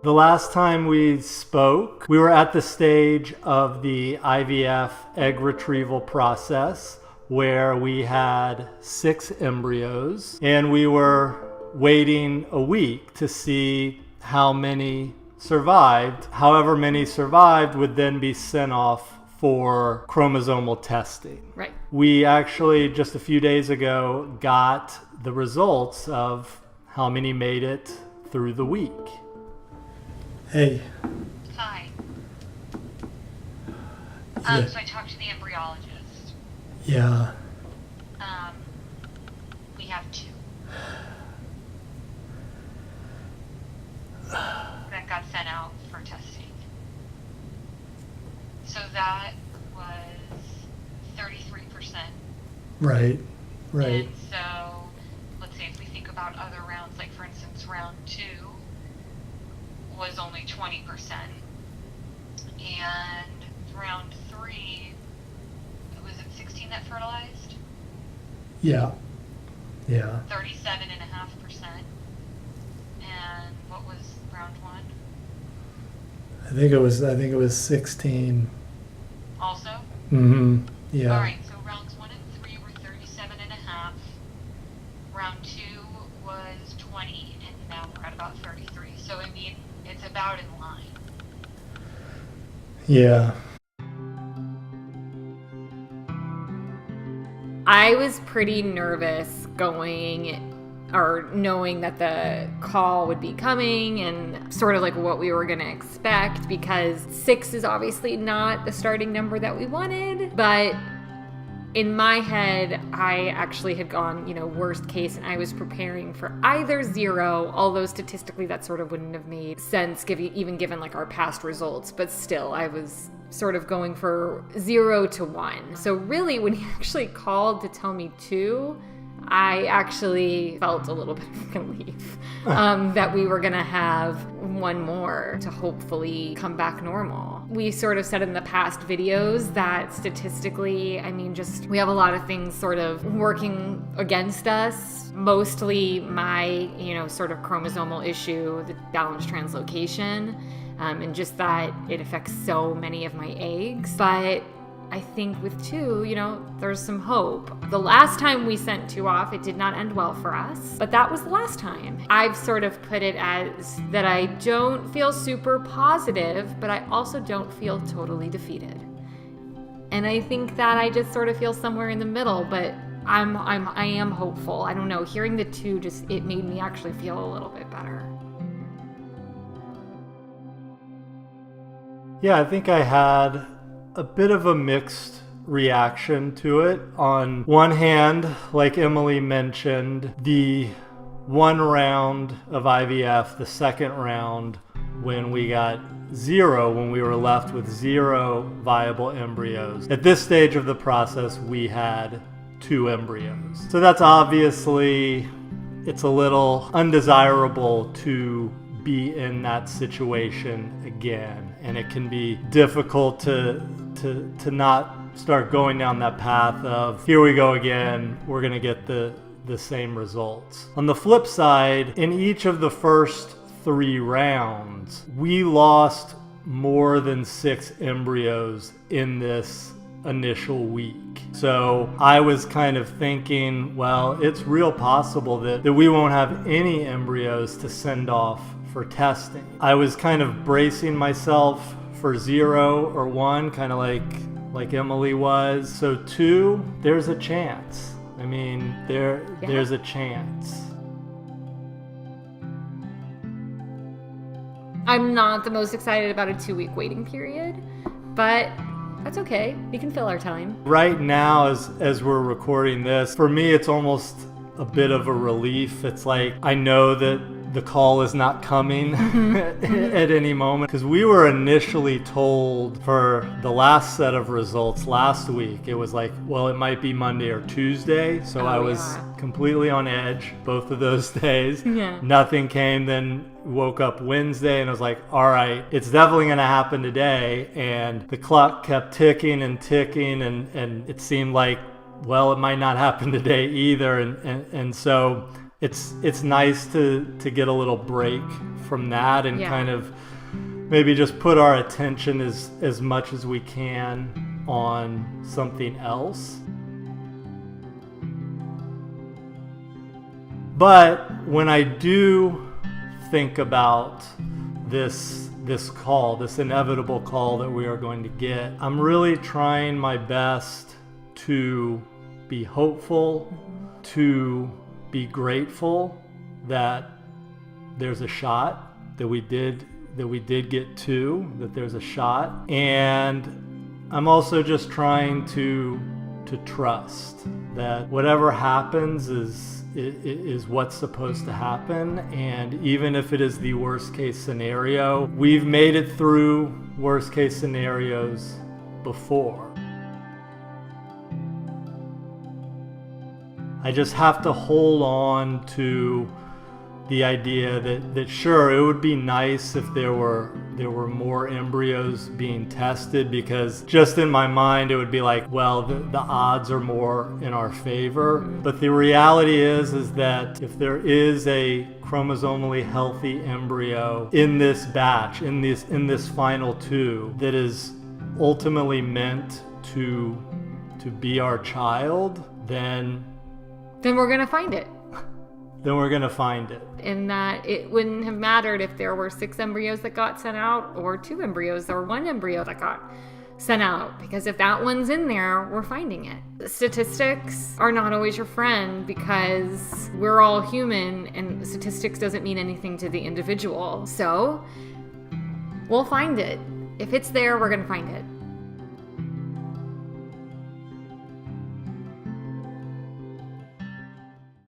The last time we spoke, we were at the stage of the IVF egg retrieval process where we had 6 embryos and we were waiting a week to see how many survived. However many survived would then be sent off for chromosomal testing. Right. We actually just a few days ago got the results of how many made it through the week. Hey. Hi. Yeah. So I talked to the embryologist. Yeah. We have 2 that got sent out for testing. So that was 33%. Right. Right. And so let's say if we think about other rounds, like for instance, round 2 was only 20%. And round 3, was it 16 that fertilized? Yeah. Yeah. 37.5%. And what was round 1? I think it was 16. Also? Mm-hmm. Yeah. All right, so rounds 1 and 3 were 37.5. Round 2 was 20, and now we're at about 33. So I mean, it's about in line. Yeah. I was pretty nervous knowing that the call would be coming and sort of like what we were going to expect, because 6 is obviously not the starting number that we wanted. But in my head, I actually had gone, worst case, and I was preparing for either 0, although statistically that sort of wouldn't have made sense even given like our past results. But still, I was sort of going for 0 to 1. So really, when he actually called to tell me 2, I actually felt a little bit of relief that we were going to have one more to hopefully come back normal. We sort of said in the past videos that statistically, we have a lot of things sort of working against us. Mostly my, sort of chromosomal issue, the balanced translocation, and just that it affects so many of my eggs. But I think with 2, there's some hope. The last time we sent 2 off, it did not end well for us, but that was the last time. I've sort of put it as that I don't feel super positive, but I also don't feel totally defeated. And I think that I just sort of feel somewhere in the middle, but I am hopeful. I don't know, hearing the 2 it made me actually feel a little bit better. Yeah, I think I had a bit of a mixed reaction to it. On one hand, like Emily mentioned, the 1 round of IVF, the second round, when we got 0, when we were left with 0 viable embryos. At this stage of the process, we had 2 embryos. So that's obviously, it's a little undesirable to be in that situation again, and it can be difficult to not start going down that path of here we go again, we're going to get the same results. On the flip side, in each of the first 3 rounds, we lost more than 6 embryos in this initial week. So I was kind of thinking, well, it's real possible that we won't have any embryos to send off for testing. I was kind of bracing myself for 0 or 1, kind of like Emily was. So 2, there's a chance. There's a chance. I'm not the most excited about a 2-week waiting period, but that's okay. We can fill our time. Right now, as we're recording this, for me, it's almost a bit of a relief. It's like I know that the call is not coming at any moment, because we were initially told for the last set of results last week, it was like, well, it might be Monday or Tuesday. So I was completely on edge both of those days. Yeah. Nothing came. Then woke up Wednesday and I was like, all right, it's definitely going to happen today. And the clock kept ticking and ticking, and it seemed like, well, it might not happen today either. And so it's nice to get a little break from that and Yeah. kind of maybe just put our attention as much as we can on something else. But when I do think about this call, this inevitable call that we are going to get, I'm really trying my best to be hopeful, to be grateful that there's a shot, that we did get two, that there's a shot. And I'm also just trying to trust that whatever happens is what's supposed to happen. And even if it is the worst case scenario, we've made it through worst case scenarios before. I just have to hold on to the idea that sure, it would be nice if there were more embryos being tested, because just in my mind it would be like, well, the odds are more in our favor. But the reality is that if there is a chromosomally healthy embryo in this batch, in this final two, that is ultimately meant to be our child, then we're gonna find it. Then we're gonna find it. And that it wouldn't have mattered if there were 6 embryos that got sent out or 2 embryos or 1 embryo that got sent out, because if that one's in there, we're finding it. Statistics are not always your friend, because we're all human and statistics doesn't mean anything to the individual. So we'll find it. If it's there, we're gonna find it.